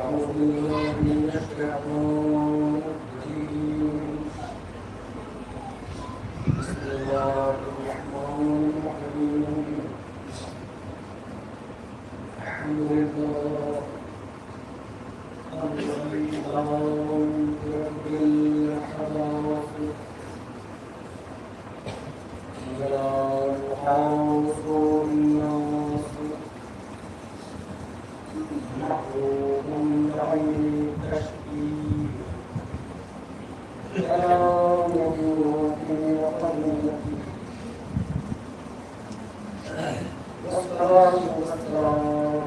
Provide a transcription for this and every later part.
أعوذ بالله من الشيطان الرجيم بسم الله الرحمن الرحيم الحمد لله الذي رب الحواس ولا يحاوص الناس محروم بعين التشبيه كلام في قلبه والصلاة والسلام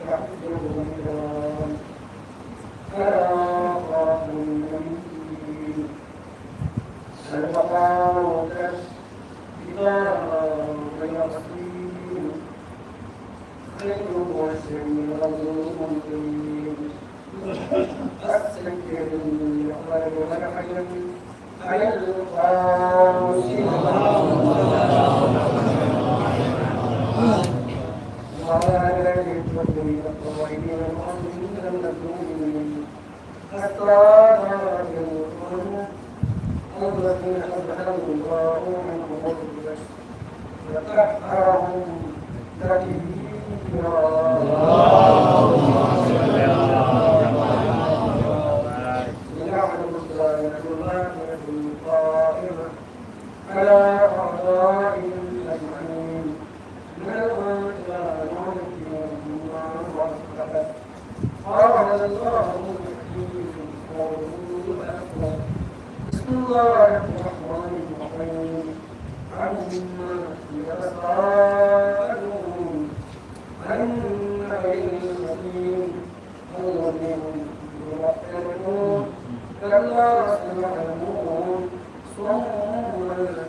تحفظ الإيمان على خاتم النبيين البقاء كتاب اليقين خير مرسل المنزلين السكر خير خير القاسم وعلى الذين الطويلين المؤمنين المؤمنين الصالحين الذين أدخلوا الله من قبل وطهرهم تطهيرا اللهم صل على محمد يعلم الظاهر والباطن القائم على أعضائهم أجمعين من الإنسان وما وصفت قال الله بسم الله الرحمن الرحيم عما يتساءلون عن النبي العظيم الذي هم يعلمون كلا سيعلمون ثم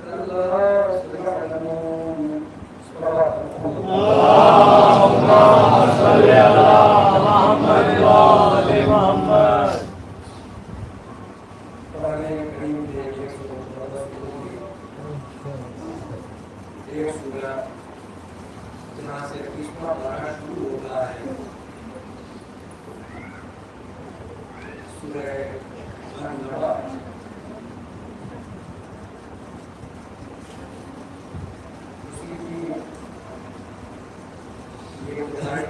كلا سيعلمون اللهم صل على محمد وآل محمد. ایک سورہ جہاں سے 20واں پارہ شروع ہوتا ہے سورہ النبأ اسی کی یہ ابتدائی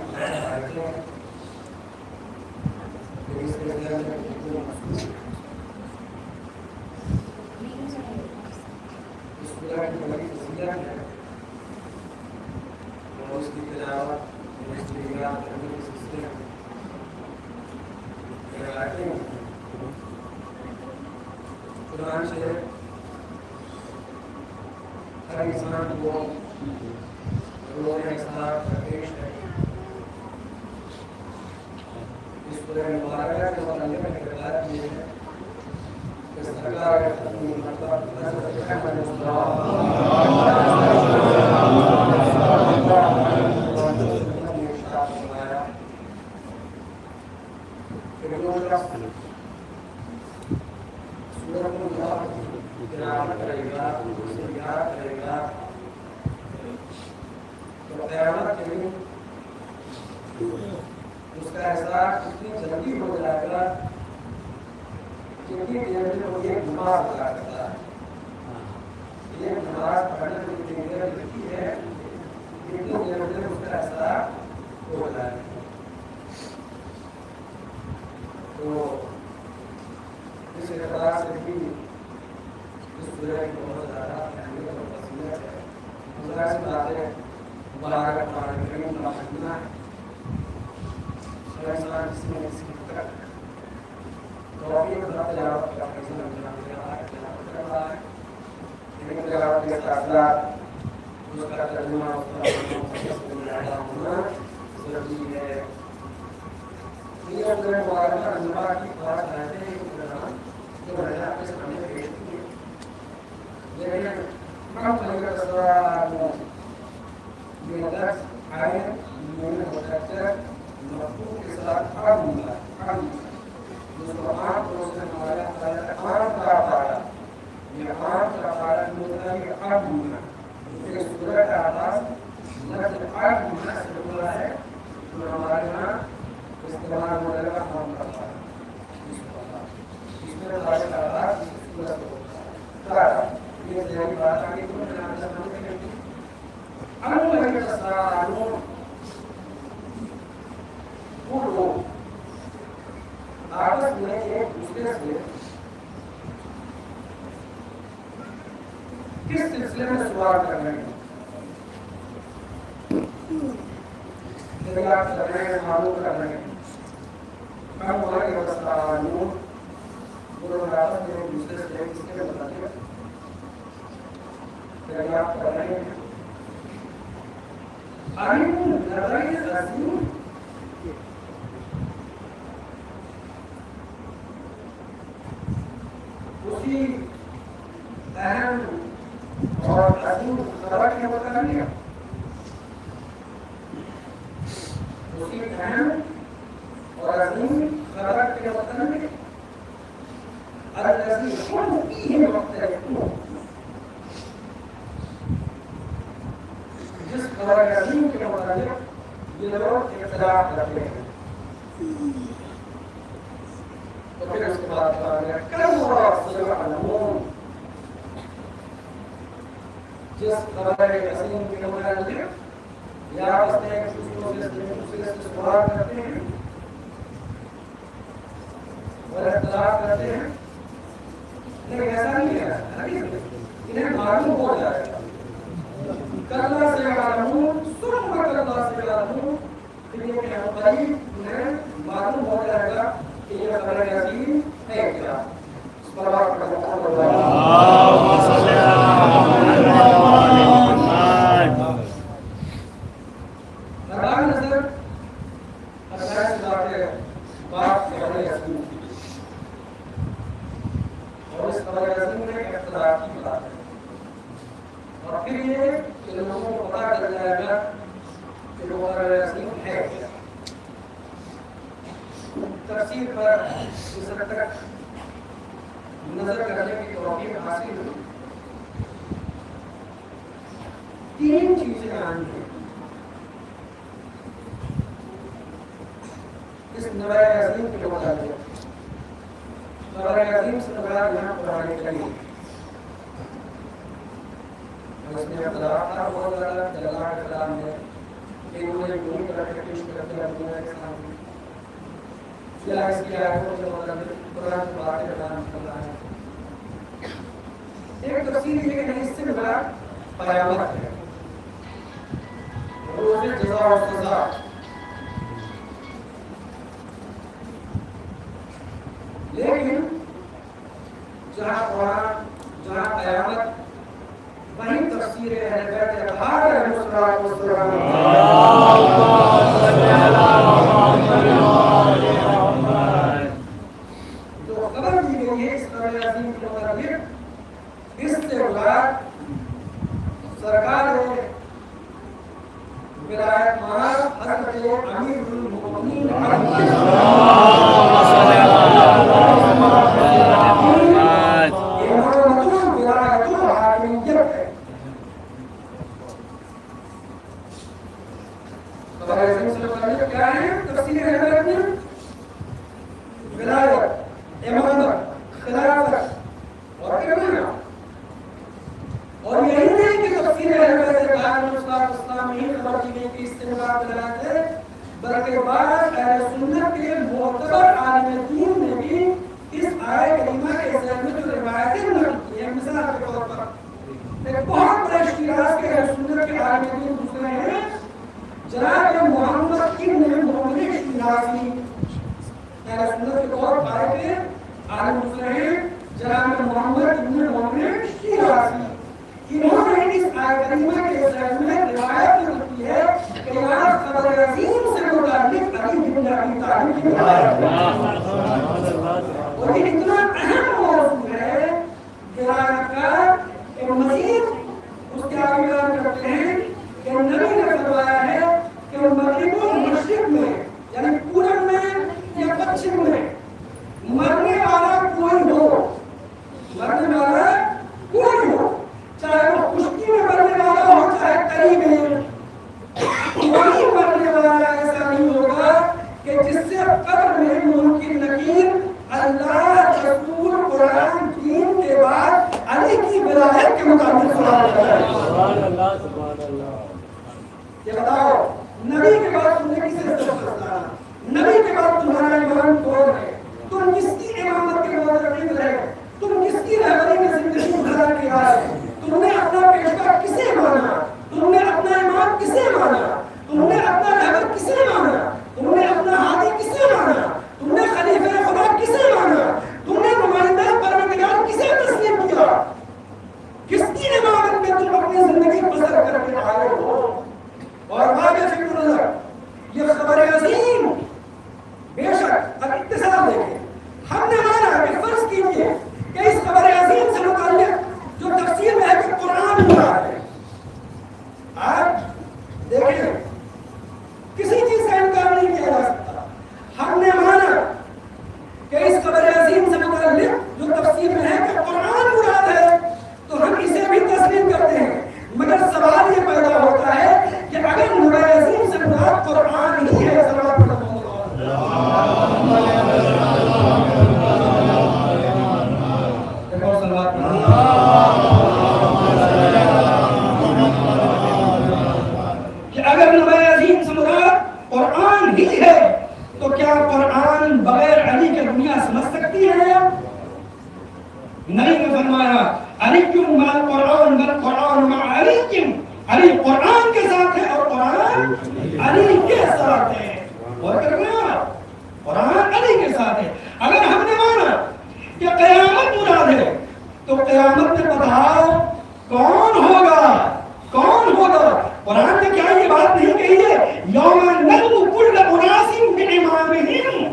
آیتیں اس کے اندر اس سورہ کی بڑی فضیلت ہے اور اس کی تلاوت اس کی یاد کرنے کے سلسلے میں آیتیں قرآن سے ہر انسان کو روز حساب درپیش ہے. اس سورہ مبارکہ کے متعلق اقرار کیے ہیں کہ سرکار محمد حضرت محمد اس کا احساس اتنی جلدی ہو جائے گا کیونکہ یہ نماز ادا کرتا ہے. یہ نماز پڑھنے کی اتنی دیر لگتی ہے اتنی دیر میں اس کا احساس ہو جائے گا. تو اس اعتبار سے بھی اس سورہ کی بہت زیادہ اہمیت اور فضیلت ہے. ظاہر سی بات ہے مبارک قرآن کریم کا مجموعہ ہے. انسان جس میں اس کی فکر توفیق خدا تلاوت کا فیصلہ تلاوت کر رہا ہے لیکن تلاوت کے ساتھ ساتھ اس کا ترجمہ اس کا ہونا ضروری ہے. یہ اندر مبارکہ انواع کی بات آتے ہیں جو رضا کے سامنے پیش کی ہے. لیکن ہم لگا یہ لفظ آئے میں مقدر مفہوم کے ساتھ عام ہوتا ہے. جس کو عام طور سے ہمارا عام کا پارا یہ عام کا پارا ہوتا ہے کہ عام ہونا. یہ سورہ کا آغاز لفظ عام ہونا سے ہوا ہے جو ہمارے یہاں استعمال ہونے لگا استعمال کرنے ہیں دریافت کرنے ہیں معلوم کرنے ہیں کم ہو رہے وسطانون گرو راست کے دوسرے سے کس کے بتا دیا دریافت کرنے ہیں علم نظری عظیم اسی اہم اور عظیم خبر کے بتا دیا اسی اہم اور عظیم خبر کے بتا دیا الذي هم فيه مختلفون جس خبر عظیم کے متعلق یہ لوگ اختلاف کرتے ہیں تو پھر اس کے بعد جس خبر عظیم کے متعلق یا آپس میں ایک دوسرے سے سوال کرتے ہیں اور اختلاف کرتے ہیں لیکن ایسا نہیں ہے انہیں معلوم ہو جائے گا کلا سے معلوم ثم کلا سے معلوم یہ کہ ہم قریب انہیں معلوم ہو جائے گا کہ یہ خبر عظیم ہے کیا اس پر بات کرتے ہیں اللہم صلی علی محمد نظر نظر اللہ سے بات خبر عظیم اور اس خبر عظیم میں اختلاف کی بات ہے اور پھر یہ کہ لوگوں کو پتہ چل جائے گا کہ وہ خبر عظیم ہے کیا تفسیر پر اس حد تک نظر کرنے کی توفیق حاصل ہوئی تین چیزیں آئی ہیں اس خبر عظیم کے متعلق خبر عظیم سے مراد یہاں قرآن کریم اور اس میں اختلاف تھا بہت زیادہ اللہ کے کلام میں کہ انہوں نے یوں کر کے پیش کر دیا دنیا کے سامنے کیا اس کی آیتوں کے مطابق قرآن کی باتیں بیان کر رہا ہے ایک تفسیر یہ کہ اس سے مراد قیامت ہے روز جزا و سزا لیکن جہاں قرآن جہاں قیامت وہیں تفسیر اہل بیت اطہار علیہ الصلوۃ والسلام جو خبر دی گئی ہے اس خبر عظیم کے متعلق اس سے مراد سرکار ولایت مآب حضرت امیر المؤمنین بلکہ بعض اہل سنت کے معتبر عالم دین نے بھی اس آیہ کریمہ کے ذیل میں جو روایتیں نقل کی ہیں مثال کے طور پر ایک بہت بڑے شیراز کے اہل سنت کے عالم دین دوسرے ہیں جناب محمد ابن محمد شیرازی اہل سنت کے طور پر آئے تھے عالم دوسرے ہیں جناب محمد ابن محمد شیرازی انہوں نے اس آیہ کریمہ کے ذیل میں روایت نقل کی ہے کہ یہاں خبر عظیم سے متعلق علی بن ابی طالب کی روایت اور یہ اتنا اہم موضوع ہے روایت کا کہ مزید اس کے آگے بیان کرتے ہیں کہ نبی نے فرمایا ہے کہ مغرب و مشرق میں یعنی پورب میں یا پچھم میں مرنے والا کوئی ہو مرنے والا کوئی ہو چاہے وہ خشکی میں مرنے والا ہو چاہے قریب میں کوئی مرنے والا ایسا نہیں ہوگا کہ جس سے قبر میں ممکن نکیر اللہ رسول قرآن دین کے بعد علی کی ولایت کے مطابق سوال کرتا ہے. یہ بتاؤ نبی کے بعد تم نے کسے کسے مانا؟ تم نے اپنا ہادی کسے مانا؟ تم نے خلیفہ خدا کسے مانا؟ تم نے نمائندہ پروردگار کسے تسلیم کیا؟ کس کی امامت میں تم اپنی زندگی بسر کر کے آئے ہو؟ اور آگے فکر نظر یہ خبر عظیم بے شک اب اتصال دیکھیں ہم نے مانا کہ فرض کیجئے کہ اس خبر عظیم سے متعلق جو تفسیر میں ہے کہ قرآن ہوا ہے. آج دیکھیں کسی چیز کا انکار نہیں کیا جا سکتا. ہم نے مانا کہ اس خبر عظیم سے متعلق جو تفسیر میں ہے کہ قرآن مراد ہے تو ہم اسے بھی تسلیم کرتے ہیں. مگر سوال یہ پیدا ہوتا ہے کہ اگر نبی عظیم سے مراد قرآن ہی ہے کہ اگر نبی عظیم سے مراد قرآن ہی ہے تو کیا قرآن بغیر علی کے دنیا سمجھ سکتی ہے؟ نہیں. نے فرمایا علی کیوں مع القرآن بل قرآن مع علی کیوں. علی قرآن کے ساتھ ہے اور قرآن علی کے ساتھ ہے. اور قرآن علی کے ساتھ ہے. اگر ہم نے مانا کہ قیامت مراد ہے تو قیامت میں بتاؤ کون ہوگا؟ کون ہوگا؟ قرآن نے کیا یہ بات نہیں کہی ہے یوم ندعو کل اناس بامامہم؟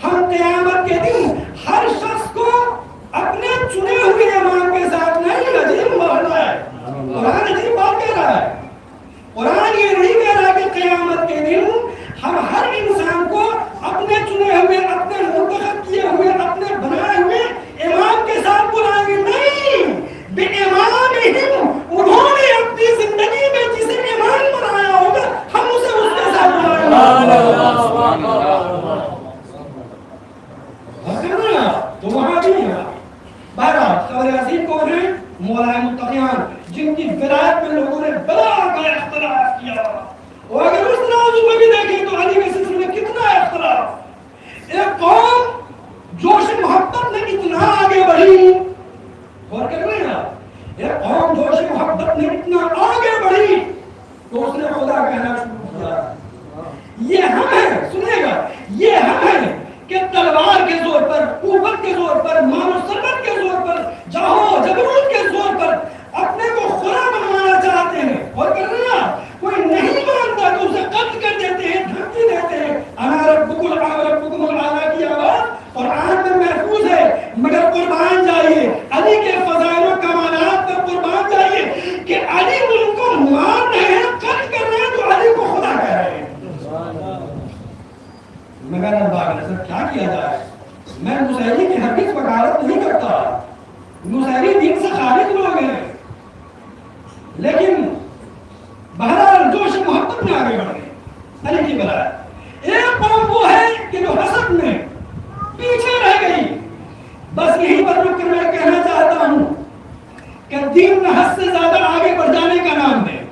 ہم قیامت کے دن ہر شخص کو اپنے چنے ہوئے امام کے ساتھ نہیں. عجیب بات ہے. قرآن عجیب بات کہہ رہا ہے. قرآن یہ نہیں کہہ رہا کہ قیامت کے دن ہم ہر انسان کو اپنے چنے ہوئے اپنے منتخب کیے ہوئے اپنے بنائے ہوئے امام کے ساتھ بلائیں گے. نہیں. بامامہم انہوں نے اپنی زندگی میں جسے امام بنایا ہوگا ہم اسے اس کے ساتھ بلائیں گے. تو وہاں بھی ہے. بہرحال خبر عظیم کون ہے؟ مولا متقیان جن کی ولایت میں لوگوں نے بلا کا اختلاف کیا. اور اگر اس ترازو میں بھی دیکھیں تو علی کے سلسلے میں کتنا اختلاف. ایک قوم جوش محبت میں اتنا آگے بڑھی. غور کر رہے ہیں آپ. ایک قوم جوش محبت میں اتنا آگے بڑھی تو اس نے خدا کہنا شروع کیا. یہ ہم ہیں. سنیے گا یہ ہم ہیں کہ تلوار کے زور پر قوت کے زور پر مال و ثروت کے زور پر جاہو جبروت کے زور پر اپنے کو خدا بنانا چاہتے ہیں. اور کر رہے ہیں کوئی نہیں مانتا تو اسے قتل کر دیتے ہیں دھمکی دیتے ہیں. انا ربکم الاعلی ربکم الاعلی کی آواز قرآن میں محفوظ ہے. مگر قربان جائیے علی کے فضائل و کمالات پر قربان جائیے کہ علی ان کو مار رہے ہیں قتل کر رہے ہیں تو علی کو خدا کہہ رہے ہیں. مگر نظر کیا کیا جائے. میں نصیری کی حقیقت وکالت نہیں کرتا. نصیری دین سے خارج لوگ ہیں لیکن بہرحال جوش محبت میں آگے بڑھ گئے علی کی برائے. ایک قوم وہ ہے کہ جو حسد میں پیچھے رہ گئی. بس یہیں پر رک کر میں کہنا چاہتا ہوں کہ دین نہ حد سے زیادہ آگے بڑھ جانے کا نام ہے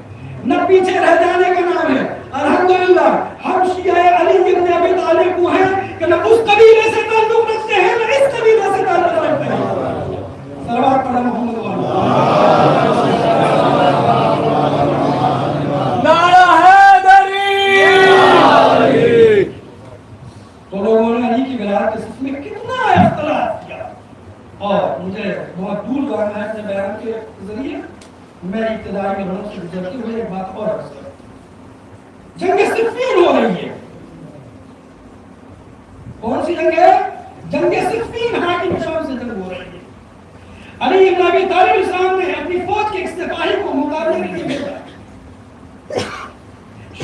نہ پیچھے رہ جانے کا نام ہے. الحمدللہ ہم شیعہ علی ابن ابی طالب کو ہیں کہ نہ اس قبیلے سے تعلق رکھتے ہیں نہ اس قبیلے سے تعلق رکھتے ہیں. صلوات پڑھیں محمد تو لوگوں نے علی کی ولایت کے سلسلے میں کتنا اختلاف کیا. اور مجھے بہت دور جانا ہے اپنے بیان کے ذریعے. میں ابتدائی میں سے گزرتے ہوئے ایک بات اور عرض کروں. جنگ صفین ہو رہی ہے. کون سی جنگ ہے؟ جنگ صفین. حاکم شام سے جنگ ہو رہی ہے. علی ابن ابی طالب اسلام نے اپنی فوج کے ایک سپاہی کو مقابلے کے لیے بھیجا.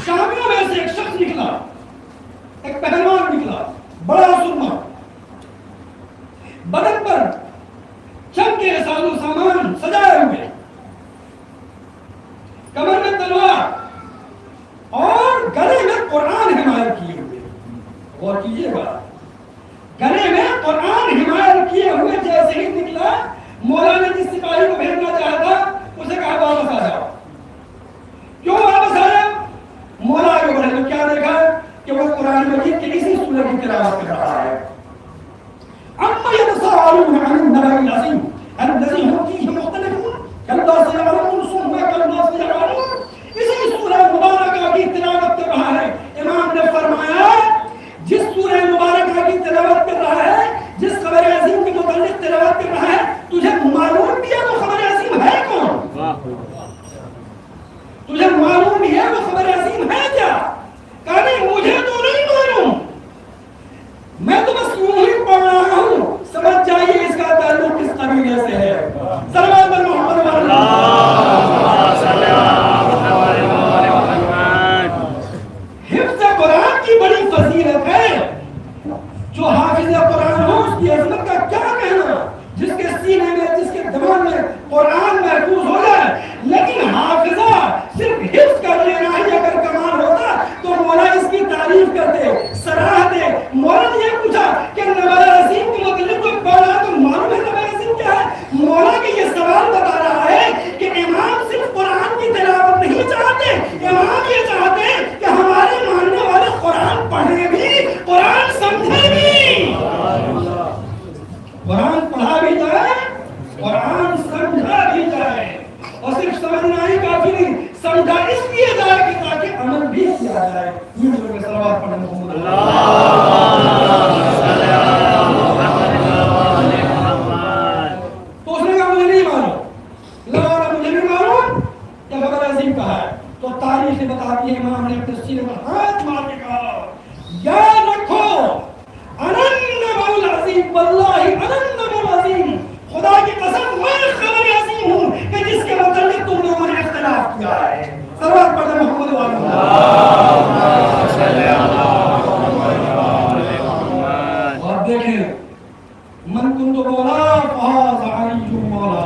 شامیوں میں سے ایک شخص نکلا, ایک پہلوان نکلا, بڑا سرما, بدن پر جنگ کے ساز و سامان سجائے ہوئے, کمر میں تلوار اور گلے میں قرآن حمایت کیے ہوئے. غور کیجیے گا, گلے میں قرآن حمایت کیے ہوئے جیسے ہی نکلا, مولا نے جس سپاہی کو بھیجنا چاہا تھا اسے کہا واپس آ جاؤ. کیوں واپس آیا؟ مولا آگے بڑھے تو کیا دیکھا کہ وہ قرآن مجید کے اسی سورہ کی تلاوت کر رہا ہے. اما يتساءلون عن النبأ العظيم الذي هم فيه مختلفون كلا سيعلمون ثم كلا سيعلمون. اسی سورہ مبارکہ کی تلاوت کر رہا ہے. امام کی بڑی فضیلت ہے. جو حافظ قرآن ہو اس کی عظمت کا کیا کہنا, جس کے سینے میں جس کے دماغ میں قرآن محفوظ ہو جائے. لیکن حافظہ صرف حفظ کر لینا ہی اگر کمال ہوتا تو مولا اس کی تعریف کرتے, سراہتے. مولا نے یہ پوچھا کہ نبی عظیم کے متعلق کوئی پڑھا تو معلوم ہے نبی عظیم کیا ہے. مولا کے یہ سوال بتا رہا ہے کہ امام صرف قرآن کی تلاوت نہیں چاہتے, امام یہ چاہتے ہیں کہ ہمارے ماننے والے قرآن پڑھیں بھی, قرآن سمجھیں بھی. قرآن پڑھا بھی جائے, قرآن سمجھا بھی جائے. اور صرف سمجھنا ہی کافی نہیں, سمجھا اس لیے جائے کہ تاکہ عمل بھی کیا جائے. یہ جو صلوات پڑھنے کو تو اس نے کہا مجھے نہیں معلوم, مجھے نہیں معلوم کیا خبر عظیم کہا ہے. تو تاریخ بتاتی ہے, امام نے اپنے سینے پر ہاتھ مار کے کہا یاد رکھو انن العظیم, واللہ انن العظیم, خدا کی قسم میں خبر عظیم ہوں کہ جس کے متعلق تم لوگوں نے اختلاف کیا ہے. صلوات پڑھیں محمد و آل محمد. اور دیکھیں من کنت مولا فہذا علی مولا.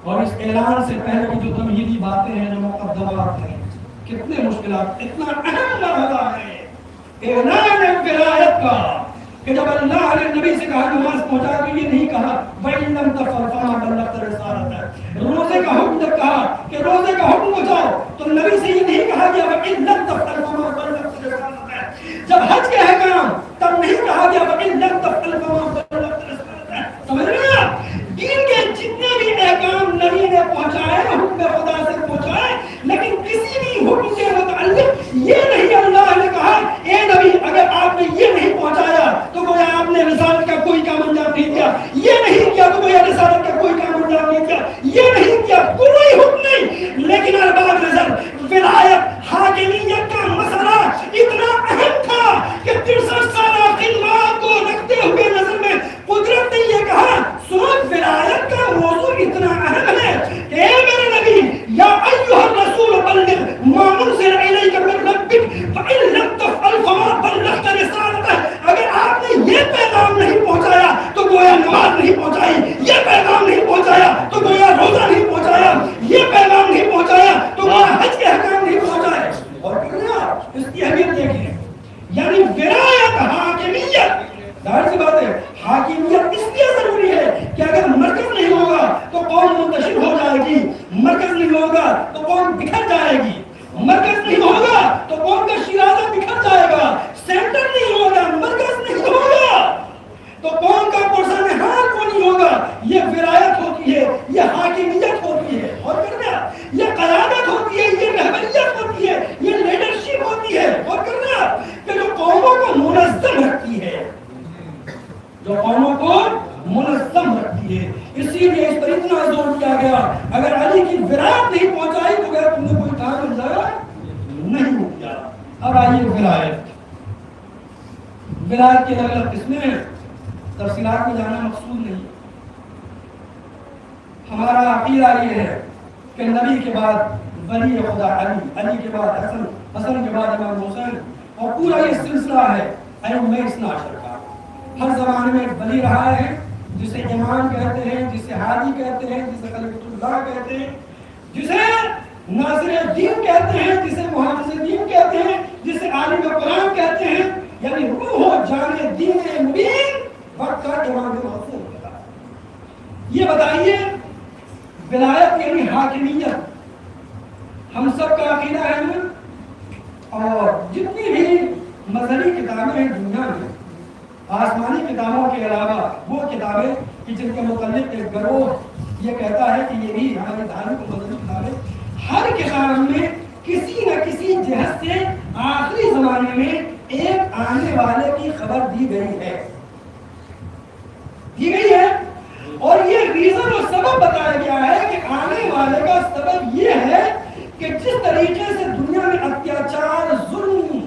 اور اس اعلان سے پہلے کی جو تمہیدی باتیں ہیں, جو مقدمات ہیں, کتنے مشکلات, اتنا اہم مرحلہ ہے اعلان ولایت کا کہ جب اللہ نے نبی سے کہا نماز پہنچا تو یہ نہیں کہا وَإِن لَمْ تَفْعَلْ فَمَا بَلَّغْتَ رِسَالَتَهُ. روزے کا حکم جب کہا کہ روزے کا حکم پہنچاؤ تو نبی سے یہ نہیں کہا گیا وَإِن لَمْ تَفْعَلْ فَمَا بَلَّغْتَ رِسَالَتَهُ. جب حج کے احکام تب نہیں کہا گیا وَإِن لَمْ تَفْعَلْ فَمَا بَلَّغْتَ رِسَالَتَهُ. سمجھ رہے ہیں؟ دین کے جتنے بھی احکام نبی نے پہنچائے, حکم خدا سے پہنچائے, لیکن کسی بھی حکم کے متعلق یہ نہیں اللہ نے کہا اے نبی اگر آپ نے یہ نہیں پہنچایا تو گویا آپ نے رسالت کا کوئی کام انجام نہیں دیا, یہ نہیں کیا تو گویا رسالت کا کوئی کام انجام نہیں دیا, یہ نہیں کیا, کوئی حکم نہیں. لیکن ارباب نظر ولایت حاکمیت کا مسئلہ اتنا اہم تھا کہ 63 سالہ خدمات کو رکھتے ہوئے نظر میں قدرت نے یہ کہا سنو ولایت کا موضوع اتنا اہم ہے کہ اے میرے نبی یا ایھا الرسول بلغ ما انزل الیک من ربک فإن لم تفعل فما بلغت رسالتہ. اگر آپ نے یہ پیغام نہیں پہنچایا تو گویا نماز نہیں پہنچائی, یہ پیغام نہیں پہنچایا تو گویا روزہ نہیں پہنچایا, یہ پیغام نہیں پہنچایا تو گویا حج کے احکام نہیں پہنچائے. اور اس کی اہمیت دیکھیں, یعنی ولایت حاکمیت, ظاہر سی بات ہے حاکمیت اس لیے ضروری ہے کہ اگر مرکز نہیں ہوگا تو قوم منتشر ہو جائے گی, مرکز نہیں ہوگا تو قوم بکھر جائے گی, مرکز نہیں ہوگا تو قوم کا شیرازہ بکھر جائے گا, سینٹر نہیں ہوگا, مرکز نہیں ہوگا تو قوم کا پرسان حال کو نہیں ہوگا. یہ ولایت ہوتی ہے, یہ حاکمیت ہوتی ہے, اور کرنا یہ قیادت ہوتی ہے, یہ رہبریت ہوتی ہے, یہ لیڈرشپ ہوتی ہے, اور کرنا کہ جو قوموں کو منظم رکھتی ہے, جو قوموں کو منظم رکھتی ہے. اسی لیے اس پر اتنا زور دیا گیا اگر علی کی ولایت نہیں پہنچائی تو گیا تم نے کوئی کام نہیں کیا. اب آئیے ولایت, ولایت کی الگ الگ قسمیں, تفصیلات میں جانا مقصود نہیں. ہمارا عقیدہ یہ ہے کہ نبی کے بعد ولی خدا علی, علی کے بعد حسن, حسن کے بعد امام حسین, اور پورا یہ سلسلہ ہے ائمہ اثنا عشر کا. ہر زمانے میں ایک ولی رہا ہے جسے امام کہتے ہیں, جسے ہادی کہتے ہیں, جسے خلیفۃ اللہ کہتے ہیں, جسے ناصر دین کہتے ہیں, جسے محافظ دین کہتے ہیں, جسے عالم قرآن کہتے ہیں, یعنی روح و جان دین مبین وقت کا امام معصوم ہوتا ہے. یہ بتائیے ولایت یعنی حاکمیت ہم سب کا عقیدہ ہے نا, اور جتنی بھی مذہبی کتابیں ہیں دنیا میں, آسمانی کتابوں کے علاوہ وہ کتابیں کہ جن کے متعلق ایک گروہ یہ کہتا ہے کہ یہ بھی ہماری دھارمک و مذہبی کتابیں, ہر کتاب میں کسی نہ کسی جہت سے آخری زمانے میں ایک آنے والے کی خبر دی گئی ہے, اور یہ ریزن اور سبب بتایا گیا ہے کہ آنے والے کا سبب یہ ہے کہ جس طریقے سے دنیا میں اتیاچار, ظلم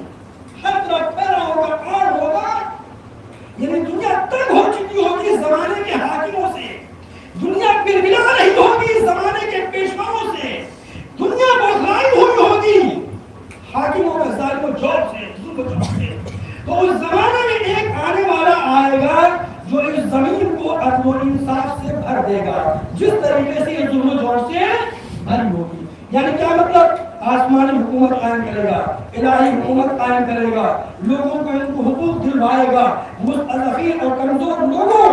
ہر طرف پھیلا ہوگا, آڑ ہوگا, یعنی دنیا تنگ ہو چکی ہوگی زمانے کے حاکموں سے, دنیا پربلا رہی ہوگی زمانے کے پیشواؤں سے, دنیا بغائی ہوئی و جوب سے، ظلم و جوب سے. تو اس زمانے میں ایک آنے والا آئے گا جو اس زمین کو عدل و انصاف سے بھر دے گا، جس طریقے سے یہ ظلم و جوب سے بھری ہوگی. یعنی کیا مطلب؟ آسمانی حکومت قائم کرے گا، الہی حکومت قائم کرے گا، لوگوں کو ان کو حقوق دلوائے گا، مستضعفین اور کمزور لوگوں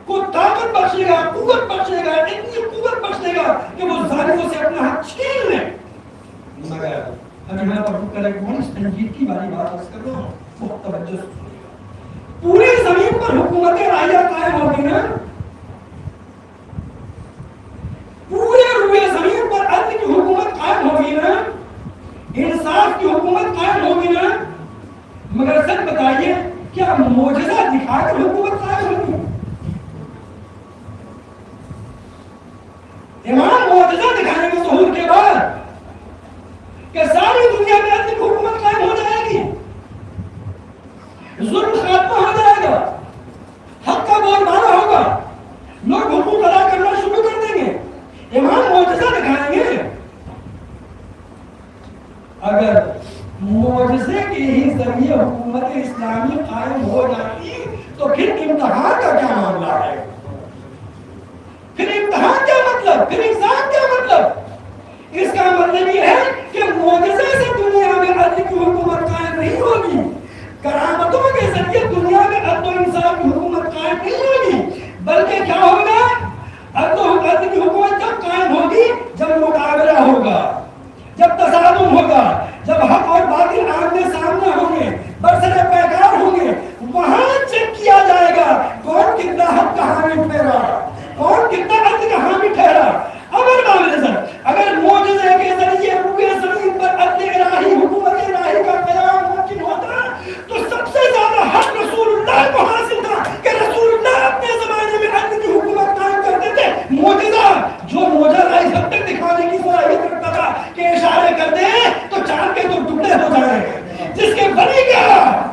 کو طاقت بخشے گا، قوت بخشے گا، اتنی قوت بخشے گا کہ وہ ظالموں سے اپنا حق چھین لیں. مگر اب یہاں پر رک کر ایک بڑی سنجیدگی والی بات عرض کر رہا ہوں، بہت توجہ سے. پوری زمین پر حکومت راہیہ قائم ہوگی نا، پورے روئے زمین پر عدل کی حکومت قائم ہوگی نا، انصاف کی حکومت قائم ہوگی نا. مگر سچ بتائیے کیا معجزہ دکھا کر حکومت قائم ہوگی؟ امام معجزہ دکھانے کے ظہور کے بعد کہ ساری دنیا میں عدل کی حکومت قائم ہو جائے گی، ظلم خاتمہ ہو جائے گا، حق کا بول بالا ہوگا، لوگ حقوق ادا کرنا شروع کر دیں گے. امام معجزہ دکھائیں گے. اگر معجزے کے ہی ذریعے حکومت اسلامی قائم ہو جاتی تو پھر امتحان کا کیا معاملہ ہے؟ پھر امتحان کیا مطلب؟ پھر ایگزام کیا مطلب؟ اس کا مطلب یہ ہے کہ معجزے سے دنیا میں عدل کی حکومت قائم نہیں ہوگی، کرامتوں کے ذریعے دنیا میں عدل و انصاف کی حکومت قائم نہیں ہوگی، بلکہ کیا ہوگا؟ عدل کی حکومت جب قائم ہوگی جب مقابلہ ہوگا، جب تصادم ہوگا، جب حق اور باطل آمنے سامنے ہوں گے، برسر پیکار ہوں گے، وہاں چیک کیا جائے گا کون کتنا حق کا حامی ٹھہرا، کون کتنا عدل کا حامی ٹھہرا. اگر معجزے کے ذریعے روئے زمین پر عدل الہی، حکومت الہی کا قیام ممکن ہوتا تو سب سے زیادہ حق رسول اللہ کو حاصل تھا کہ رسول اللہ اپنے زمانے میں عدل کی حکومت قائم کرتے تھے. معجزہ جو معجزہ اس حد تک دکھانے کی صلاحیت رکھتا تھا کہ اشارے کر دے تو چاند کے تو ٹکڑے ہو جائیں. جس کے بنی کیا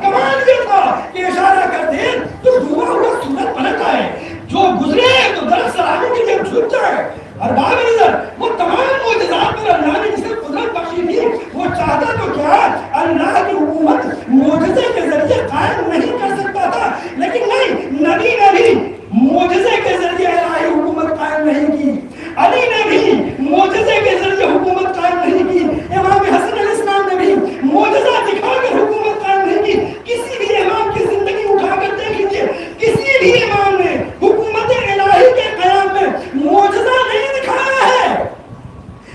کمال یہ تھا کہ اشارہ کر دے تو ڈوبا ہوا سورج پلٹ آئے، جو گزرے تو درخت سرانے کے لیے جھک جائے. اور باب نظر وہ تمام معجزات پر اللہ نے جسے قدرت بخشی تھی، وہ چاہتا تو کیا اللہ کی حکومت معجزے کے ذریعے قائم نہیں کر سکتا تھا، لیکن نہیں، نبی نے بھی معجزے کے ذریعے الہی حکومت قائم نہیں کی، علی نے بھی معجزے کے ذریعے حکومت قائم نہیں کی، امام حسن علیہ السلام نے بھی معجزہ دکھا کر حکومت قائم نہیں کی. کسی بھی امام کی زندگی اٹھا کر دیکھ لیجیے، کسی بھی امام نے حکومت الہی کے قیام میں معجزہ نہیں دکھایا ہے.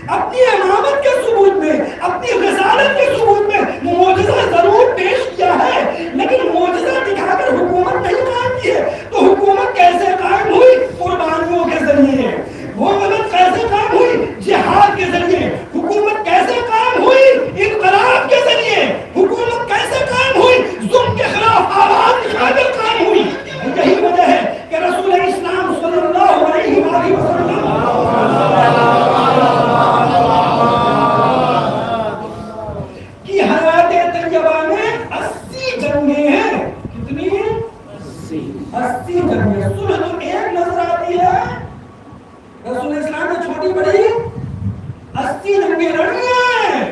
اپنی امامت کے ثبوت میں، اپنی رسالت کے ثبوت میں معجزہ ضرور پیش کیا ہے، لیکن معجزہ دکھا کر حکومت نہیں قائم کی ہے. تو حکومت کیسے قائم ہوئی؟ قربانیوں کے ذریعے. وہ مدد کیسے قائم ہوئی؟ جہاد کے ذریعے. حکومت کیسے قائم ہوئی؟ انقلاب کے ذریعے. حکومت کیسے قائم ہوئی؟ ظلم کے خلاف آواز اٹھا کر قائم ہوئی. یہی وجہ ہے کہ رسول اسلام صلی اللہ علیہ وآلہ وسلم کی حیات طیبہ میں 80 جنگیں ہیں. کتنی ہیں؟ 80 جنگیں. صلح تو ایک نظر آتی ہے، رسول اسلام نے چھوٹی بڑی 80 جنگیں لڑی ہیں.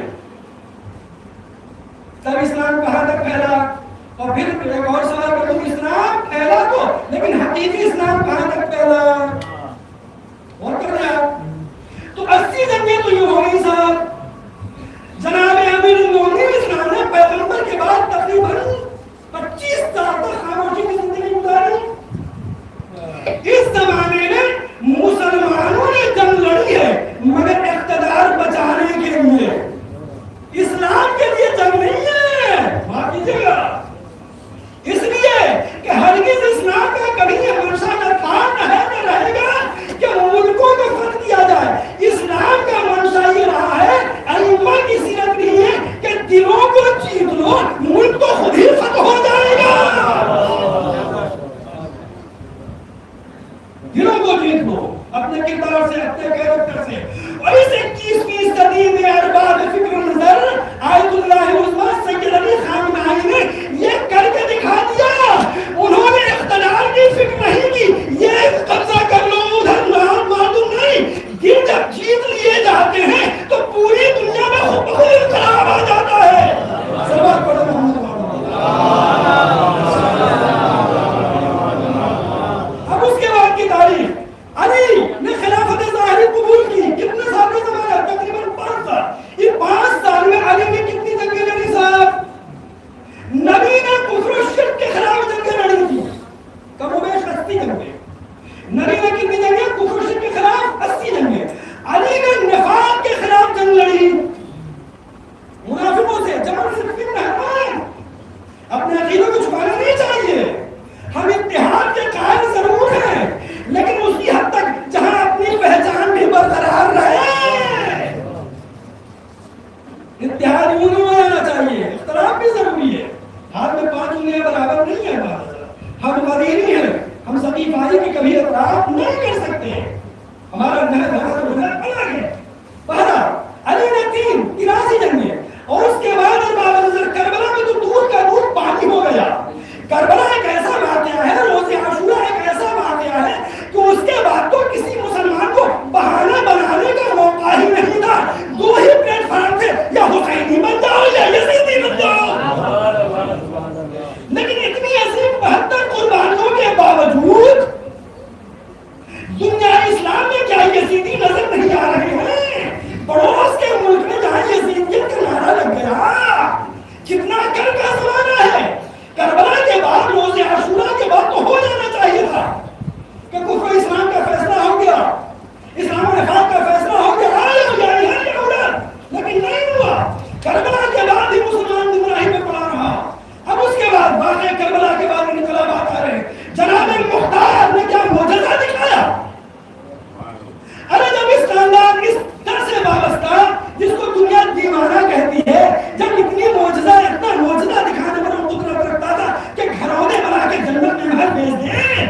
تب اسلام کہاں تک پھیلا؟ اور پھر ایک اور سوال کروں، اسلام پھیلا تو، لیکن حقیقی اسلام کہاں تک پھیلا؟ اور کر رہے آپ تو 80 جنگیں تو یہ ہو گئی صاحب. جناب امیر المومنین اسلام نے پیغمبر کے بعد تقریباً 25 سال تک خاموشی کی زندگی گزاری. اس زمانے میں مسلمانوں نے جنگ لڑی ہے مگر اقتدار بچانے کے لیے، اسلام کے لیے جنگ نہیں ہے. معاف کیجیے گا، اس لیے کہ ہرگز اسلام کا کبھی یہ منشا نہ تھا نہ ہے نہ رہے گا کہ ملکوں کو فتح کیا جائے. اسلام کا منشا یہ رہا ہے، ائمہ کی سیرت نہیں ہے کہ دلوں کو جیت لو، ملک تو خود ہی فتح ہو جائے گا. دلوں کو جیت لو اپنے کردار سے، اپنے کیریکٹر سے. اور اس 21ویں صدی میں ارباب فکر نظر آیت اللہ عظمیٰ سید علی خامنہئی نے یہ کر کے دکھا دیا. انہوں نے اقتدار کی فکر نہیں کی، یہ قبضہ کر لو ادھر معلوم نہیں. دل جب جیت لیے جاتے ہیں تو پوری دنیا میں خود بخود انقلاب آ جاتا ہے. اتحاد یوں نہیں ہونا چاہیے، اختلاف بھی ضروری ہے، ہاتھ میں 5 انگلیاں برابر نہیں ہے بات، ہم مدینی ہیں، ہم سبھی بھائی کی کبھی اعتراف نہیں کر سکتے، ہمارا نظر الگ ہے۔ پہلا علی نے 83 جنگیں اور اس کے بعد کربلا میں تو دودھ کا دودھ پانی ہو گیا۔ کربلا ایک ایسا واقعہ ہے، روز عاشورہ ایک ایسا واقعہ ہے کہ اس کے بعد تو کسی مسلمان کو بہانہ بنانے کا موقع ہی نہیں تھا، 2 ہی پلیٹ فارم تھے، یا حسینی بن جاؤ یا یزیدی بن جاؤ۔ لیکن اتنی عظیم 72 قربانیوں کے باوجود دنیا اسلام میں کیا یزیدی نظر نہیں آ رہے ہیں؟ پڑوس کے ملک میں جہاں یزیدیت کا نعرہ لگ گیا، کتنا کر کا زمانہ ہے۔ کربلا کے بعد روز عاشورہ کے بعد تو ہو جانا چاہیے تھا کہ کفر اسلام کا فیصلہ ہو گیا، اسلام و نفاق کا فیصلہ ہو گیا، لیکن نہیں ہوا۔ کربلا کے بعد ہی مسلمان گمراہی میں پڑا رہا۔ اب اس کے بعد واقعہ کربلا کے بعد انقلابات آ رہے، جناب مختار نے کیا معجزہ دکھایا؟ ارے جب اس خاندان اس طرح سے وابستہ جس کو دنیا دیوانہ کہتی ہے، جب اتنی اتنا معجزہ دکھانے پر قدرت رکھتا تھا کہ گھرونے بنا کے جنت میں محل بھیج دیں،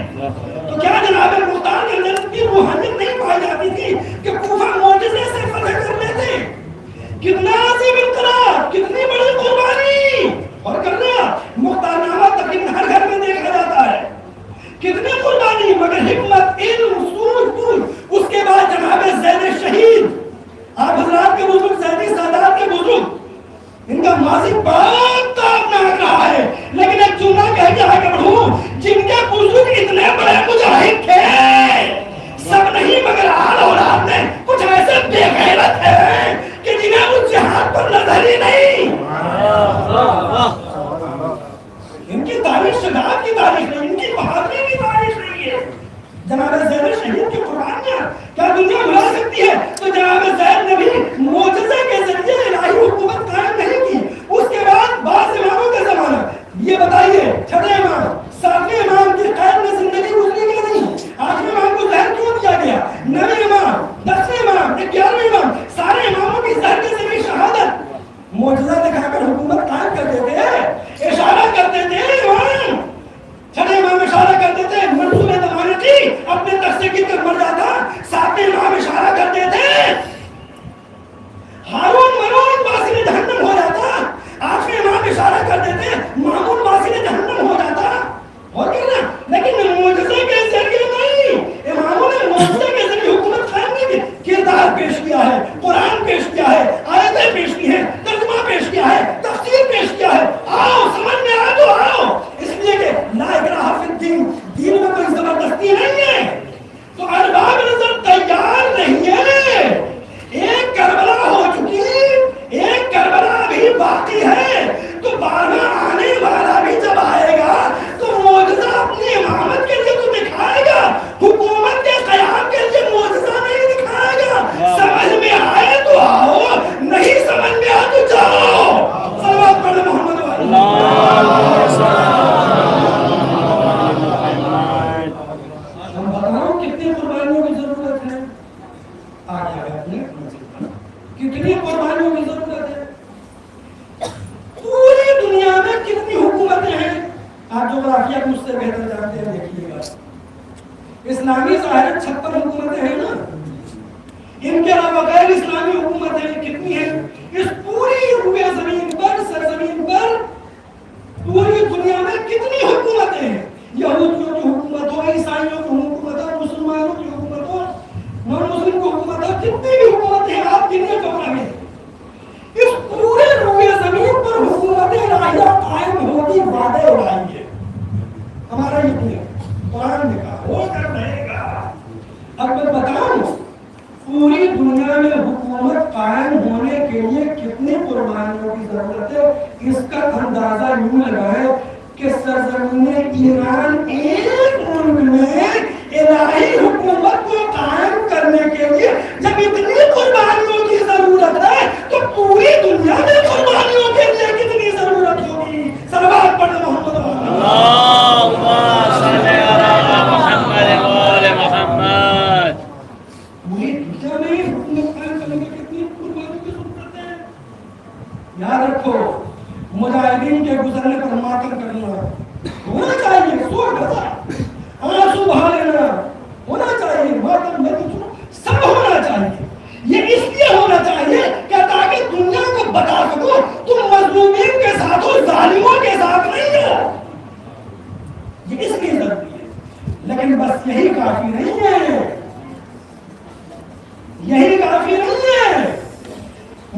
تو کیا جناب مختار کے اندر اتنی روحانیت نہیں پائی جاتی تھی کہ کوفہ معجزے سے فتح کر لیتے؟ کتنا عظیم انقلاب، کتنی بڑی قربانی، اور کر رہا مختار نامہ تقریباً ہر گھر میں دیکھا جاتا ہے، کتنی قربانی، مگر حکمت، علم، سوجھ بوجھ۔ اس کے بعد جناب زید شہید، آپ حضرات کے بزرگ، زیدی سادات کے بزرگ، ان کا ماضی بہت تابناک رہا ہے، لیکن ایک جملہ کہہ کے آگے بڑھوں، جن کے بزرگ اتنے بڑے مجاہد تھے، سب نہیں مگر آل اولاد میں کچھ ایسے بے غیرت ہیں کہ جنہیں اس جہاد پر نظر ہی نہیں۔ ان کی تاریخ شجاعت کی تاریخ نہیں، ان کی بہادری کی تاریخ نہیں ہے۔ جناب زید شہید کی قربانیاں کیا دنیا بھلا سکتی ہے؟ تو جناب زید نے بھی معجزے کے ذریعے الہی حکومت قائم نہیں کی۔ اس کے بعد بعض اماموں کا زمانہ، یہ بتائیے 6 امام 7ویں امام کی قید میں زندگی گزری کہ نہیں؟ 8ویں امام کو زہر کیوں دیا گیا؟ 9ویں امام 10ویں امام 11ویں امام، سارے اماموں کی زہر کے ذریعے شہادت، معجزہ دکھا کر حکومت قائم کر دیتے ہیں، اشارہ کرتے تھے امام، 6 امام اشارہ کرتے تھے منصور زمانتی اپنے تخت سے گر کر مر جاتا، 7ویں امام اشارہ کرتے تھے ہارون مرون واصل جہنم ہو جاتا، 8ویں امام اشارہ کرتے تھے مامون واصل جہنم ہو جاتا، اور کہنا لیکن معجزے کے ذریعے نہیں، اماموں نے معجزے کے ذریعے حکومت قائم نہیں کی، کردار پیش کیا ہے، قرآن پیش کیا ہے، آیتیں پیش کی ہیں، ترجمہ پیش کیا ہے، تفسیر پیش کیا ہے، آؤ سمجھ میں آ تو آؤ، اس لیے کہ لا اکراہ فی الدین، دین میں کوئی زبردستی نہیں ہے، تو ارباب نظر تیار نہیں ہے، ایک کربلا ہو چکی، ایک کربلا بھی باقی ہے، تو 12 آنے والا بھی جب آئے گا تو معجزہ اپنی امامت کے لیے تو دکھائے گا، حکومت کے قیام کے لیے معجزہ نہیں دکھائے گا۔ سمجھ میں آئے تو آؤ، نہیں سمجھ میں آ تو جاؤ۔ صلوات پڑھ محمد ہم بتاؤں کتنی قربانیوں کی ضرورت ہے؟ کتنی قربانیوں کی ضرورت ہے؟ پوری دنیا میں کتنی حکومتیں ہیں؟ آپ جغرافیہ مجھ سے بہتر جانتے ہیں، دیکھیے گا اسلامی ظاہر 56 حکومتیں ہیں نا، ان کے علاوہ غیر اسلامی حکومتیں کتنی ہیں؟ اس پوری روئے زمین پر، سرزمین پر، پوری دنیا میں کتنی حکومتیں ہیں؟ یہودیوں کی حکومت ہو، عیسائیوں کی حکومت ہو، مسلمانوں کی حکومت ہو، نان مسلم کی حکومت ہو، کتنی بھی حکومتیں ہیں آپ گنیے جغرافیہ میں، اس پورے روئے زمین پر حکومتیں الہیہ قائم ہوگی، وعدے اڑائیں گے، ہمارا یقین ہے، قرآن نے کہا وہ کر رہے گا۔ اب میں بتاؤں پوری دنیا میں حکومت قائم ہونے کے لیے کتنی قربانیوں کی ضرورت ہے؟ اس کا اندازہ یوں لگائے کہ سرزمین ایران ایک ملک میں الہی حکومت کو قائم کرنے کے لیے جب اتنی قربانیوں کی ضرورت ہے تو پوری دنیا میں قربانیوں کے لیے کتنی ضرورت ہوگی؟ صلوات پڑھ محمد اللہم صلی علی محمد و آل محمد۔ پوری دنیا میں حکومت قائم کرنے کے کتنی قربانیوں کی ضرورت ہے؟ یاد رکھو مجاہدین کے گزرنے پر ماتم کرنا ہونا چاہیے، سوچ بتا آنسو بہا لینا ہونا چاہیے، ماتم میں سب ہونا چاہیے. یہ اس لیے ہونا چاہیے کہ تاکہ دنیا کو بتا سکو تم مظلومین کے ساتھ ہو، ظالموں کے ساتھ نہیں ہو. یہ اس لیے ضروری ہے. لیکن بس یہی کافی نہیں ہے، یہی کافی نہیں ہے.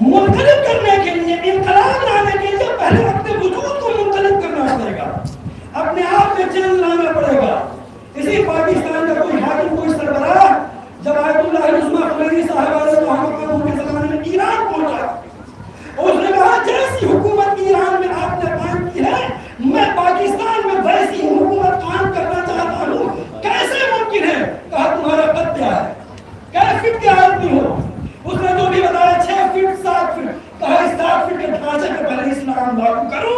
منقلب کرنے کے لیے، انقلاب لانے کے لیے پہلے اپنے وجود کو منقلب کرنا پڑے گا، اپنے آپ میں چینج لانا پڑے گا. اسی پاکستان کا کوئی حاکم، کوئی سربراہ جب آیت اللہ عظمہ خمینی صاحب علیہ السلام کے زمانے میں ایران پہنچا، اس نے کہا جیسی حکومت ایران میں آپ نے قائم کی ہے میں پاکستان میں ویسی حکومت قائم کرنا چاہتا ہوں. کیسے ممکن ہے؟ کہا تمہارا قد کیا ہے، کیا فٹ کے آدمی ہو. اس نے جو بھی بتایا 6 فٹ 7 فٹ، کہا اس 7 فٹ کے ڈھانچے کے پہلے اسلام لاگو کرو.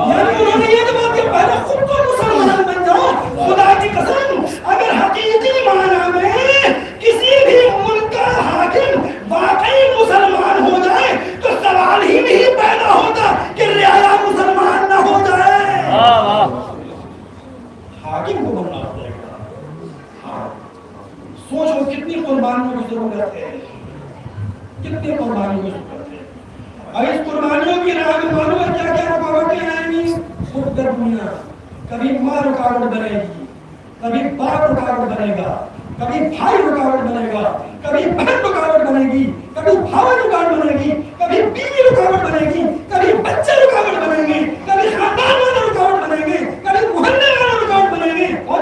یعنی انہوں نے یہ بات کہ پہلے خود تو مسلمان بن جاؤ. خدا کی قسم اگر حقیقی معنی میں کسی بھی ملک کا حاکم واقعی مسلمان ہو جائے تو سوال ہی نہیں پیدا ہوتا کہ رعایا مسلمان نہ ہو جائے. حاکم کو بننا پڑے گا. سوچو کتنی قربانیوں کی ضرورت ہے، کتنی قربانیوں کی ضرورت ہے. اور اس قربانیوں کی راہ میں معلوم ہے کیا کیا رکاوٹیں آئیں گی. خود دنیا کبھی ماں رکاوٹ بنے گی، کبھی باپ رکاوٹ بنے گا، کبھی بھائی رکاوٹ بنے گا، کبھی بہن رکاوٹ بنے گی، کبھی بھائی رکاوٹ بنے گی، کبھی بیوی رکاوٹ بنے گی، کبھی بچے رکاوٹ بنے گی، کبھی خاندان والے رکاوٹ بنے گی، کبھی محلے والے رکاوٹ بنے گی، اور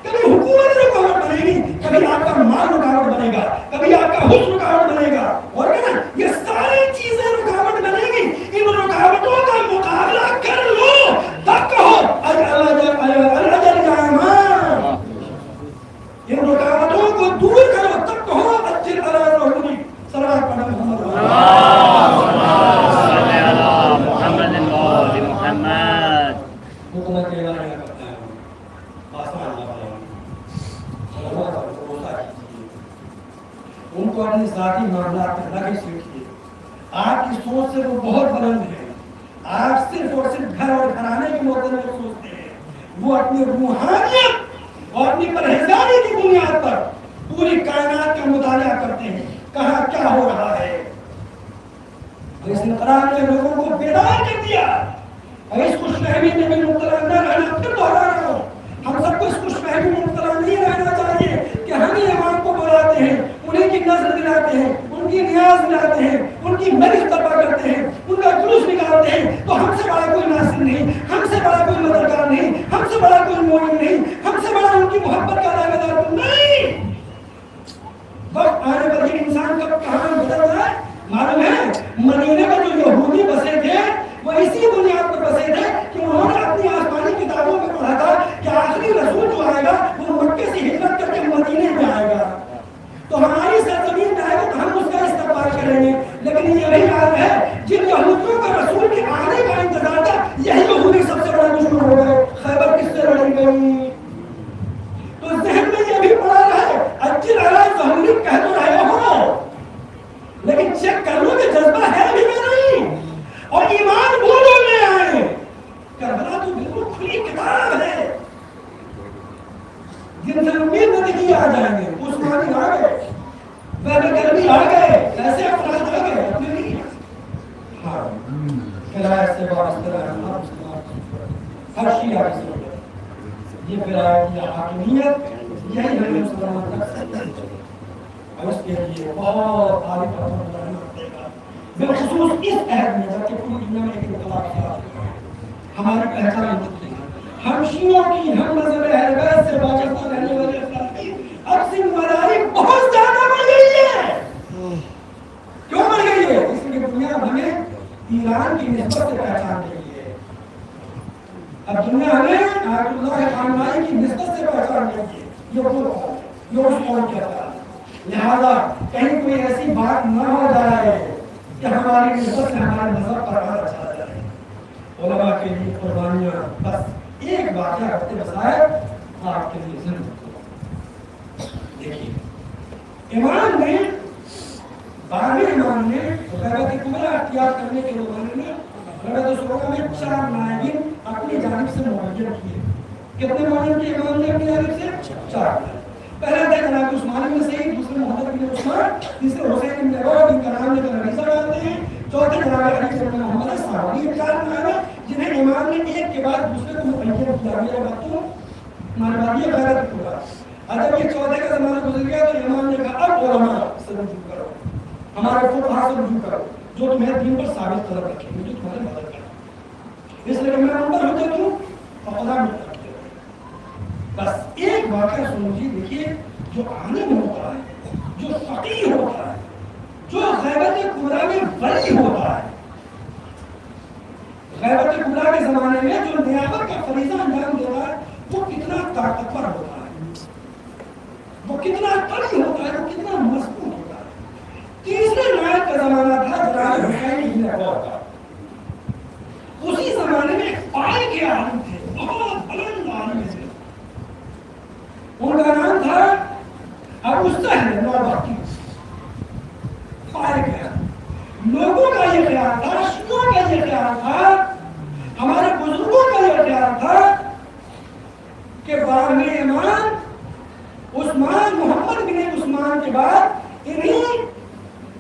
کبھی حکومت رکاوٹ بنے گی، کبھی آپ کا مال رکاوٹ بنے گا، کبھی آپ کا حسن رکاوٹ بنے گا. اور کیا نا یہ ساری چیزیں رکاوٹ بنے گی. ان رکاوٹوں کا مقابلہ کر لو تب کہو ان رکاوٹوں کو دور کرو تب کہو اجر علی سرات پڑھا محمد حکومت کے اعلان کرتا ہے آسمان ان کو اپنے ذاتی معاملات میں لگے سیکھیے. آپ کی سوچ سے وہ بہت بلند ہے. آپ صرف اور صرف گھر اور گھرانے کے معاملے میں سوچتے ہیں. وہ اپنی روحانیت اور اپنی پرہیزگاری کی بنیاد پر پوری کائنات کا مطالعہ کرتے ہیں، کہاں کیا ہو رہا ہے. اس انقلاب نے لوگوں کو بیدار کر دیا. اس خوش فہمی میں بھی مبتلا نہ رہنا. پھر دوہرا رہا ہوں، ہم سب کو اس خوش فہمی میں مبتلا نہیں رہنا چاہیے کہ ہم ہی امام کو بلاتے ہیں، انہیں کی نظر دلاتے ہیں، ان کی نیاز دلاتے ہیں، ان کی مدد طلبہ کرتے ہیں، ان کا جلوس نکالتے ہیں تو ہم سے بڑا کوئی ناصر نہیں، ہم سے بڑا کوئی مددگار نہیں، ہم سے بڑا کوئی مومن نہیں، ہم سے بڑا ان کی محبت کا دعوے دار نہیں. وقت آنے پر یہ انسان کا کہاں بدل جائے معلوم ہے. مدینے میں جو یہودی بسے تھے وہ اسی بنیاد پر بسے تھے کہ انہوں نے اپنی آسمانی کتابوں میں پڑھا تھا کہ آخری رسول جو آئے گا وہ مکے سے ہجرت کر کے مدینے میں آئے گا، تو ہماری سرزمین میں آئے گا تو ہم اس کا استقبال کریں گے. لیکن یہ وہی حال ہے جن یہودیوں کا رسول کے آنے کا انتظار تھا، یہی یہودی سب سے بڑا دشمن ہو گئے. خیبر کس سے لڑی گئی؟ تو ذہن میں یہ بھی پڑا رہے اجر علی ظہوری کہہ تو رہے ہو، لیکن چیک کر لو کہ جذبہ ہے بھی نہیں. اور ایمان بولو میں آئے. کربلا تو بالکل کھلی کتاب ہے جن سے امید نہیں آ جائیں گے. عثمانی آ گئے، کربی آ گئے، ایسے افراد آ گئے اپنے نہیں. ہاں کرایہ سے وابستہ رہنا ہر شیعہ کی ضرورت. یہ فرائض یا حاکمیت یہی ہمیں مسلمان تک سکتے ہیں. اور اس کے لیے بہت عالی پر رہنا پڑے گا، بالخصوص اس عہد میں جبکہ پوری دنیا میں ایک انقلاب کیا ہماری پہچان ہوتی ہے. ہم شیعوں کی ہم مذہب اہل بیت سے وابستہ رہنے والے افراد کی اب سے مداری بہت زیادہ بڑھ گئی ہے. کیوں بڑھ گئی ہے؟ اس لیے دنیا ہمیں ایران کی نسبت سے پہچان رہی ہے. اب دنیا ہمیں آیت اللہ خامنائی کی نسبت سے پہچان رہی ہے. یہ اس قوم کے افراد. لہذا کہیں کوئی ایسی بات نہ ہو جائے کہ ہماری نسبت سے ہمارے مذہب پر راز چلا جائے. علماء کے لیے قربانیاں بس ایک واقعہ کرتے بسائے آپ کے لیے زندگی امام نے 12ویں امام نے غیبت کبریٰ اختیار کرنے کے لیے غیبت صغریٰ میں 4 نائبین اپنی جانب سے معین کیے. کتنے معین کیے امام نے اپنی جانب سے؟ 4. پہلا تھا جناب عثمان بن سعید، دوسرے محمد بن عثمان، تیسرے حسین بن عروہ جن کا نام لے کر رئیسہ ڈالتے ہیں، چوتھے جناب علی بن محمد صاحب. یہ 4 نائب ہیں جنہیں امام نے ایک کے بعد دوسرے کو معین کیا. میرے بات تو ہمارے بات یہ غیرت کبریٰ. جب یہ چوتھے کا زمانہ گزر گیا تو امام نے کہا اب علماء سے رجوع کرو، ہمارے فقہاء سے رجوع کرو جو تمہیں دین پر ثابت قدم رکھیں گے، جو تمہارے مدد کریں. اس لیے کہ میں ان پر حجت ہوں اور خدا میں کرتے ہوں. بس ایک واقعہ سنو جی. دیکھیے جو عالم ہوتا ہے، جو فقیہ ہوتا ہے، جو غیبت کبریٰ میں ولی ہوتا ہے، غیبت کبریٰ کے زمانے میں جو نیابت کا فریضہ انجام دیتا ہے، وہ کتنا طاقتور ہوتا ہے، وہ کتنا قوی ہوتا ہے، وہ کتنا مضبوط ہوتا ہے. تیسرے نائب کا زمانہ تھا جناب حسین بن عروہ کا. اسی زمانے میں ایک پائے کے عالم تھے، بہت بلند عالم تھے. ان کا نام تھا ابو سہل نوبختی. پائے کے لوگوں کا یہ خیال تھا، شیعوں کا یہ خیال تھا، ہمارے بزرگوں کا یہ خیال تھا کہ 12ویں امام عثمان، محمد بن عثمان کے بعد انہیں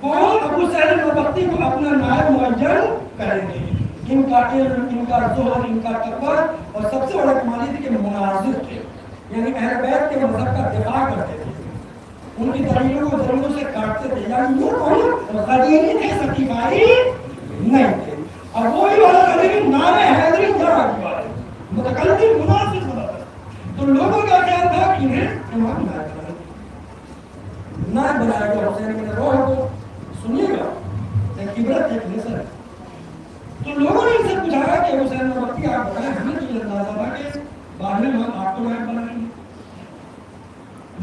کو ابو سہل نوبختی کو اپنا نائب معین کریں گے. ان کا علم، ان کا زہد، ان کا تقویٰ، اور سب سے بڑا کمال یہ تھی کہ مناظر تھے، یعنی اہل بیت کے مذہب کا دفاع کرتے تھے، ان کی دلیلوں کو دلیلوں سے کاٹتے تھے. یعنی یوں کہوں غدیری تھے، سطیفائی نہیں تھے. اور وہی والا غدیری نام حیدری جہاں والے متکلم مناظر بنا تھا. تو لوگوں کا خیال تھا کہ انہیں امام نائب بنایا گیا حسین بن عروہ کو. سنیے گا ایک عبرت ایک نظر ہے. تو لوگوں نے ان سے پوچھا کہ حسین نوبختی آپ بتائیں، ہمیں تو یہ اندازہ تھا کہ 12ویں امام آپ کو نائب بنائیں گے.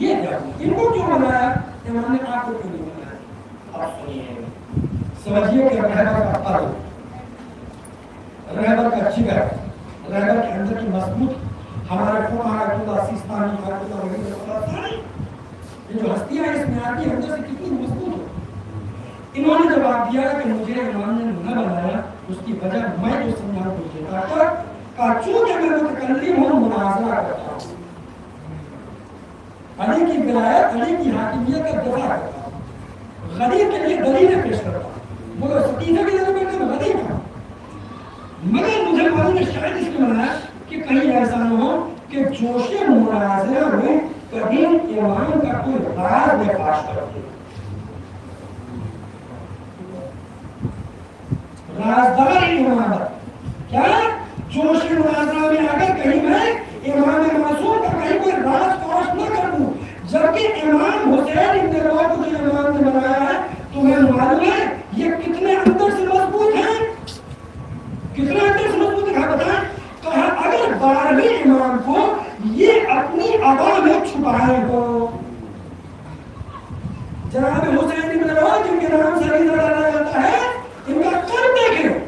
یہ کیا ہوا؟ ان کو کیوں بنایا؟ امام نے آپ کو کیوں نہیں بنایا؟ آپ سنیے. سمجھیے کہ رہبر کا قلب، رہبر کا جگر، رہبر کے اندر کی مضبوط، ہمارے فقہاء اللہ سیستانی اللہ وغیرہ یہ جو ہستیاں اس میں آتی ہیں اندر سے کتنی مضبوط ہو. انہوں نے جواب دیا کہ مجھے امام نے نہ بنایا، اس کی وجہ میں جو سمجھاؤں مجھے کہا چونکہ میں متکلم ہوں، مناظرہ کرتا ہوں، علی کی ولایت، علی کی حاکمیت کا دفاع کرتا ہوں، غریب کے لیے دلیلیں پیش کرتا ہوں. وہ سکینہ کے لیے میں غریب ہوں، مگر مجھے معلوم ہے شاید اس لیے بنایا کہ کہیں ایسا نہ ہو کہ جوش مناظرہ میں کبھی امام کا کوئی راز میں فاش کر دے. رازدار امامت کیا جوش مناظرہ میں اگر کہیں میں امام معصوم کا کہیں کوئی راز فاش نہ کر دوں، جبکہ امام حسین ابن عروہ کو جو امام نے بنایا ہے تمہیں معلوم ہے یہ کتنے اندر سے مضبوط ہیں، کتنے اندر سے مضبوط ہے. بتائیں کہا اگر 12ویں امام کو یہ اپنی عوام میں چھپائے ہو. جناب حسین ابن عروہ جن کے نام سے علی ڈالا جاتا ہے، ان کا قلب دیکھیں.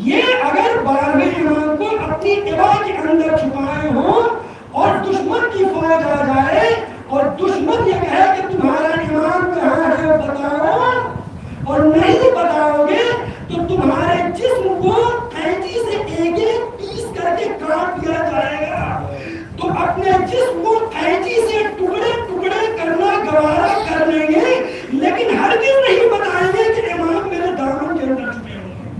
یہ اگر 12ویں امام کو اپنی عبا کے اندر چھپائے ہوں اور دشمن کی فوج آ جائے اور دشمن یہ کہے کہ تمہارا امام کہاں ہے بتاؤ، اور نہیں بتاؤ گے تو تمہارے جسم کو قینچی سے ایک ایک پیس کر کے کاٹ دیا جائے گا. تو اپنے جسم کو قینچی سے ٹکڑے ٹکڑے کرنا گوارا کر لیں گے، لیکن ہرگز نہیں بتائیں گے کہ امام میرے دامن کے اندر چھپے ہوئے ہیں.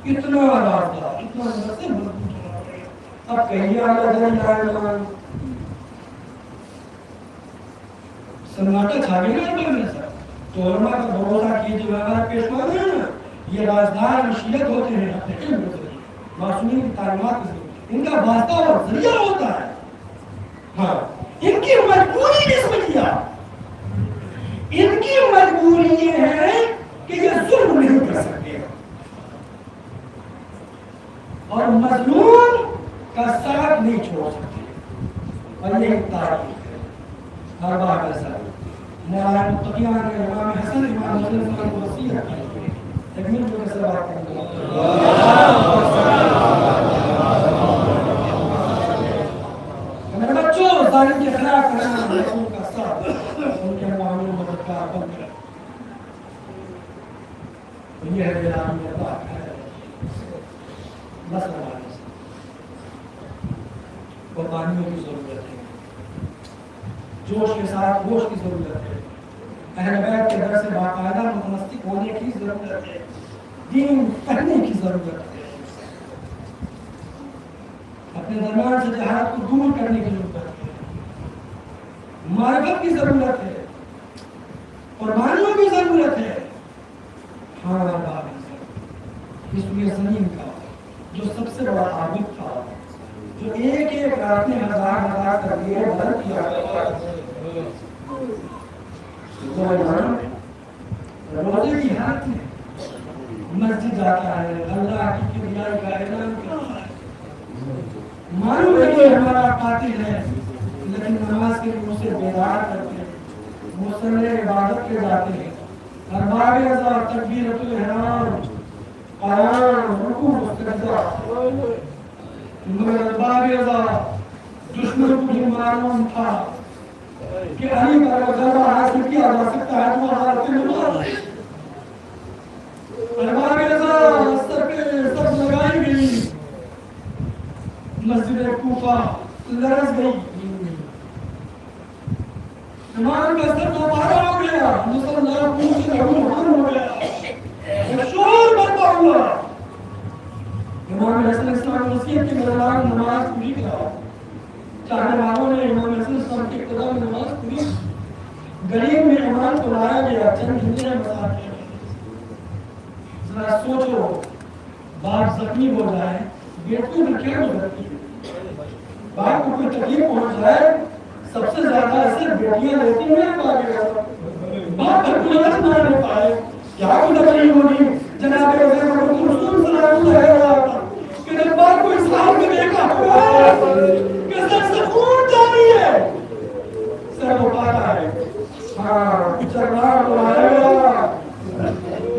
اتنا راستہ، اتنا راستے مضبوط ہونا پڑے گا. اب کہیے اللہ جل جلالہ سناٹا چھا گیا نا میں سر. تو علماء کا بھروسہ کیجیے، ہمارا پیشوا ہے نا، یہ رازدار مشیت ہوتے ہیں اپنے علم کے ذریعے، معصومین کی تعلیمات کے ذریعے، ان کا واسطہ اور ذریعہ ہوتا ہے. ہاں ان کی مجبوری نے سمجھ لیا، ان کی مجبوری یہ ہے کہ یہ ظلم نہیں کر سکتے اور مظلوم کا ساتھ نہیں چھوڑ سکتے. اور یہ تاریخ ہے ہر بار کا ساتھ. مولانا متقیان نے امام حسن امام حسن کو وصیت کی تکمیل جو کے سلوات کریں گے. میرے بچوں ظالم کے خلاف کرنا لوگوں کا ساتھ ان کے معاملوں میں مددگار بن کر یہ ہے غلامی اللہ ہے بس ہمارے سے قربانیوں کی ضرورت ہے جوش کے ساتھ گوشت کی ضرورت ہے اہل بیت کے در سے باقاعدہ متمسک ہونے کی ضرورت ہے دین پڑھنے کی ضرورت ہے اپنے درمیان سے جہالت کو دور کرنے کی ضرورت ہے معرفت کی ضرورت ہے قربانیوں کی ضرورت ہے ہاں باب اس لیے زمین کا جو سب سے بڑا عابد تھا جو ایک ایک رات میں ہزار کر دیے بھر کیا روزے کی حالت میں مسجد جاتا ہے اللہ کی کبریائی کا اعلان کرتا ہے معلوم ہے کہ ہمارا قاتل ہے لیکن نماز کے لیے اسے بیدار کرتے ہیں مصلی عبادت کے جاتے ہیں ارباب ازا تکبیرۃ الاحرام قیام رکوع سجدہ مگر ارباب ازا دشمن کو بھی معلوم تھا کہ علی کا غلبہ حاصل کیا جا سکتا ہے تو حالت نماز ارباب ازا سر پہ سب لگائی گئی مسجد کوفہ لرز گئی امام کا سر دوبارہ ہو گیا مسلمان منہ سے لہو ہو گیا شور برپا ہوا امام حسن اسلام وصیت کے دوران نماز پوری کرا چاہنے والوں نے امام حسن اسلام کی ابتدا میں نماز پوری غریب میں امام کو لایا گیا چند ہندے مسا کے ذرا سوچو باپ زخمی ہو جائے بیٹوں میں کیا مدد کی باپ کو کوئی تکلیف پہنچ جائے سب سے زیادہ اثر بیٹیاں لیتی ہیں باپ پر کوئی علاج نہ لے پائے کیا کوئی تکلیف ہوگی جناب رسول صلی اللہ علیہ وسلم کہ جب باپ کو اسلام میں دیکھا کہ سر سے خون جاری ہے سر وہ پاتا ہے ہاں جرمان کو آئے گا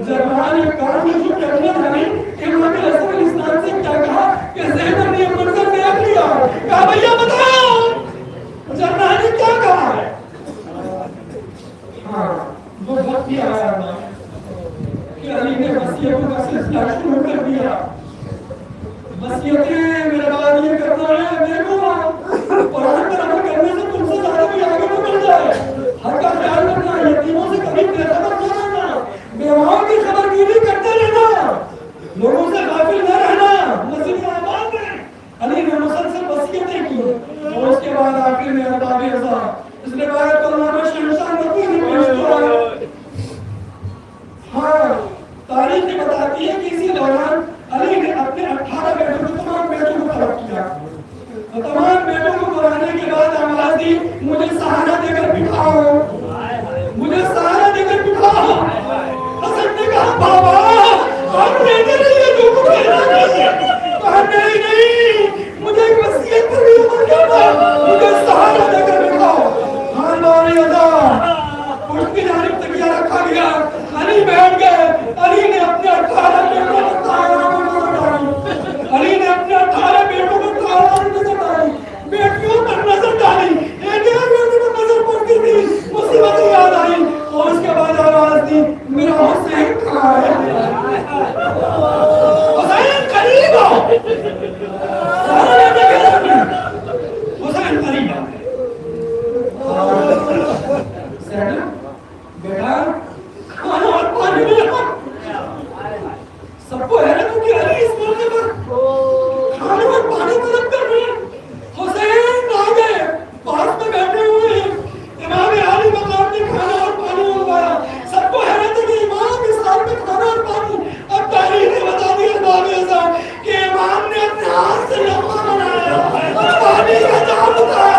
جرمان یہ کام میں جو کرنا تھا نہیں امام حسن اسلام سے کیا کہا کہ زینب نے منظر دیکھ لیا کہا بھیا بتاؤ جرمان نے کیا کہا ہے ہاں وہ وقت بھی آیا کہ علی نے وصیتوں کا سلسلہ شروع کر دیا وصیتیں میرے بعد یہ کرنا ہے میرے کو قرآن پر عمل کرنے سے تم سے زیادہ بھی آگے نکل جائے ہر کا خیال رکھنا یتیموں سے کبھی بے خبر نہ رہنا بیواؤں کی خبر گیری کرتے رہنا لوگوں سے غافل نہ رہنا مسجد آباد میں علی نے مسلسل وصیتیں کی اور اس کے بعد آخر میں ارباب ازا اس نے روایت کو علامہ شہنشاہ نقوی نے پیش کیا ہاں تاریخ یہ بتاتی ہے کہ اسی دوران علی نے اپنے 18 بیٹوں کو تمام بیٹوں کو طلب کیا اور تمام بیٹوں کو بلانے کے بعد آواز دی مجھے سہارا دے کر بٹھاؤ مجھے سہارا دے کر بٹھاؤ حسن نے کہا بابا آپ نے میرے لیے جو کچھ کہنا چاہیے کہا نہیں مجھے ایک وصیت پر بھی عمل کرنا مجھے سہارا دے کر بٹھاؤ خاندان ازا اس کی جانب تکیہ رکھا گیا علی بیٹھ گئے علی نے اپنے 18 بیٹوں کو تاہرہ میں نظر ڈالی علی نے اپنے 18 بیٹوں کو تاہرہ میں نظر ڈالی بیٹیوں پر نظر ڈالی ایک بیٹوں پر نظر پڑتی تھی مصیبت یاد آئی اور اس کے بعد آواز دی میرا حسین کہاں ہے حسین قریب ہو حسین قریب ہو بیٹا کھانا اور پانی ملا سب کو حیرت ہو کہ علی اس موقع پر کھانا اور پانی طلب کر رہے ہیں حسین آ گئے پاس میں بیٹھے ہوئے ہیں امام عالی مقام نے کھانا اور پانی منگوایا سب کو حیرت ہے کہ امام اس حال میں کھانا اور پانی اب تاریخ نے بتا دیا امام اعظم کہ امام نے اپنے ہاتھ سے لقمہ بنایا اور پانی کا جام بتایا